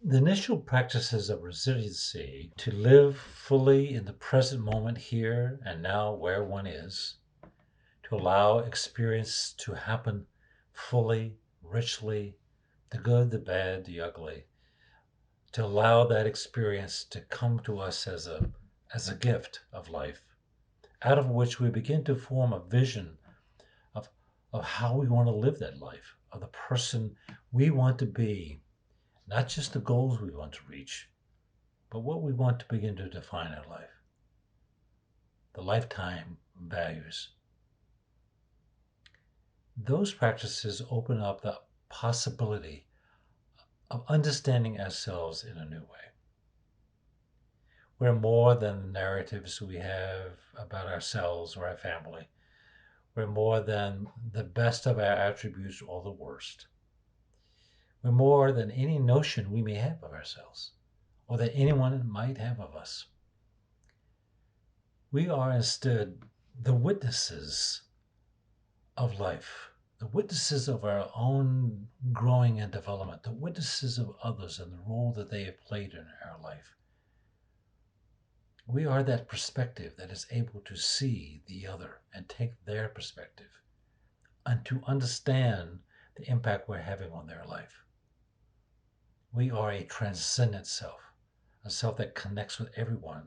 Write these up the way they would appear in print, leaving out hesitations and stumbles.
The initial practices of resiliency to live fully in the present moment here and now where one is, to allow experience to happen fully, richly, the good, the bad, the ugly, to allow that experience to come to us as a gift of life, out of which we begin to form a vision of, of how we want to live that life, of the person we want to be, not just the goals we want to reach, but what we want to begin to define our life, the lifetime values. Those practices open up the possibility of understanding ourselves in a new way. We're more than the narratives we have about ourselves or our family. We're more than the best of our attributes or the worst. We're more than any notion we may have of ourselves or that anyone might have of us. We are instead the witnesses of life, the witnesses of our own growing and development, the witnesses of others and the role that they have played in our life. We are that perspective that is able to see the other and take their perspective and to understand the impact we're having on their life. We are a transcendent self, a self that connects with everyone,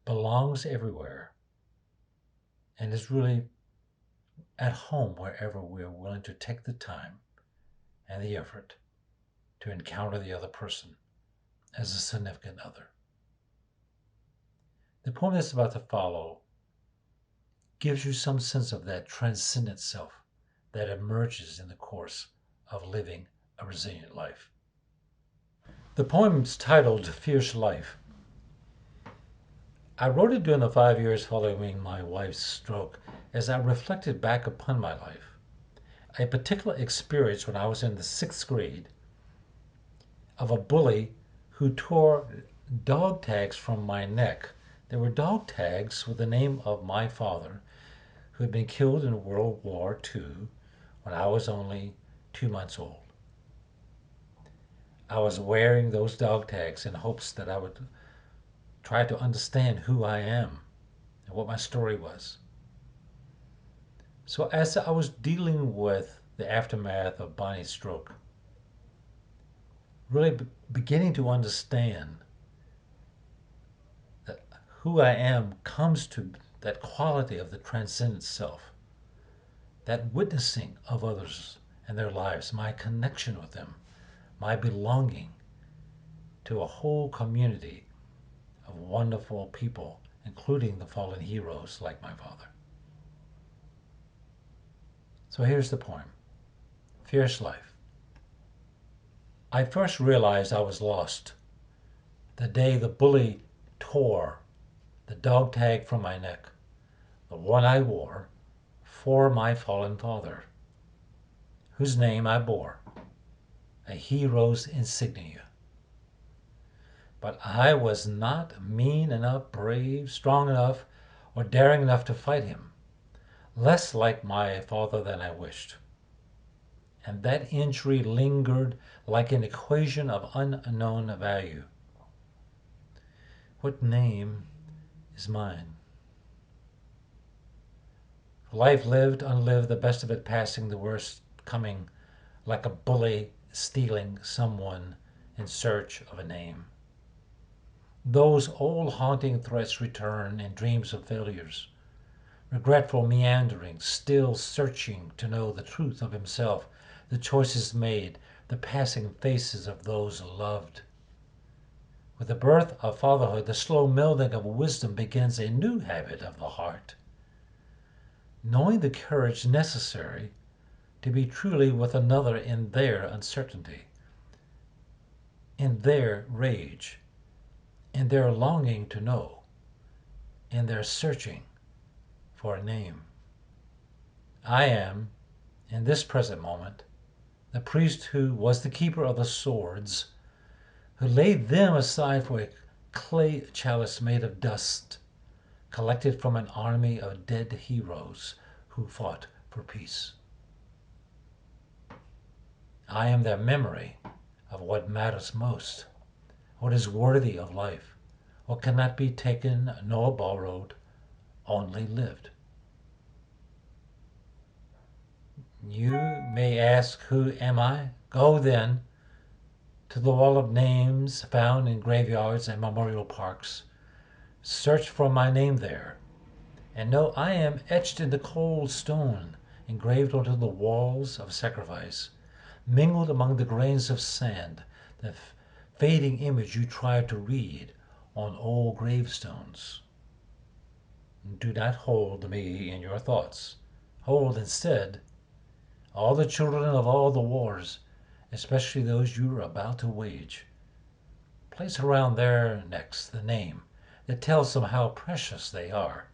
belongs everywhere, and is really at home wherever we are willing to take the time and the effort to encounter the other person as a significant other. The poem that's about to follow gives you some sense of that transcendent self that emerges in the course of living a resilient life. The poem's titled Fierce Life. I wrote it during the 5 years following my wife's stroke as I reflected back upon my life. A particular experience when I was in the 6th grade of a bully who tore dog tags from my neck. There were dog tags with the name of my father, who had been killed in World War II when I was only 2 months old. I was wearing those dog tags in hopes that I would try to understand who I am and what my story was. So as I was dealing with the aftermath of Bonnie's stroke, really beginning to understand that who I am comes to that quality of the transcendent self, that witnessing of others and their lives, my connection with them, my belonging to a whole community of wonderful people, including the fallen heroes like my father. So here's the poem, Fierce Life. I first realized I was lost the day the bully tore the dog tag from my neck, the one I wore for my fallen father, whose name I bore, a hero's insignia. But I was not mean enough, brave, strong enough, or daring enough to fight him, less like my father than I wished. And that injury lingered like an equation of unknown value. What name is mine? Life lived, unlived, the best of it passing, the worst coming, like a bully stealing someone in search of a name. Those old haunting threats return in dreams of failures, regretful meandering, still searching to know the truth of himself, the choices made, the passing faces of those loved. With the birth of fatherhood, the slow melding of wisdom begins a new habit of the heart, knowing the courage necessary to be truly with another in their uncertainty, in their rage, in their longing to know, in their searching for a name. I am, in this present moment, the priest who was the keeper of the swords, who laid them aside for a clay chalice made of dust, collected from an army of dead heroes who fought for peace. I am their memory of what matters most, what is worthy of life, what cannot be taken nor borrowed, only lived. You may ask, who am I? Go then to the wall of names found in graveyards and memorial parks. Search for my name there, and know I am etched in the cold stone, engraved onto the walls of sacrifice, mingled among the grains of sand, the fading image you try to read on old gravestones. Do not hold me in your thoughts. Hold instead all the children of all the wars, especially those you are about to wage. Place around their necks the name that tells them how precious they are,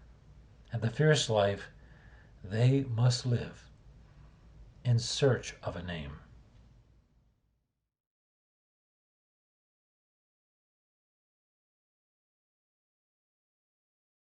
and the fierce life they must live in search of a name.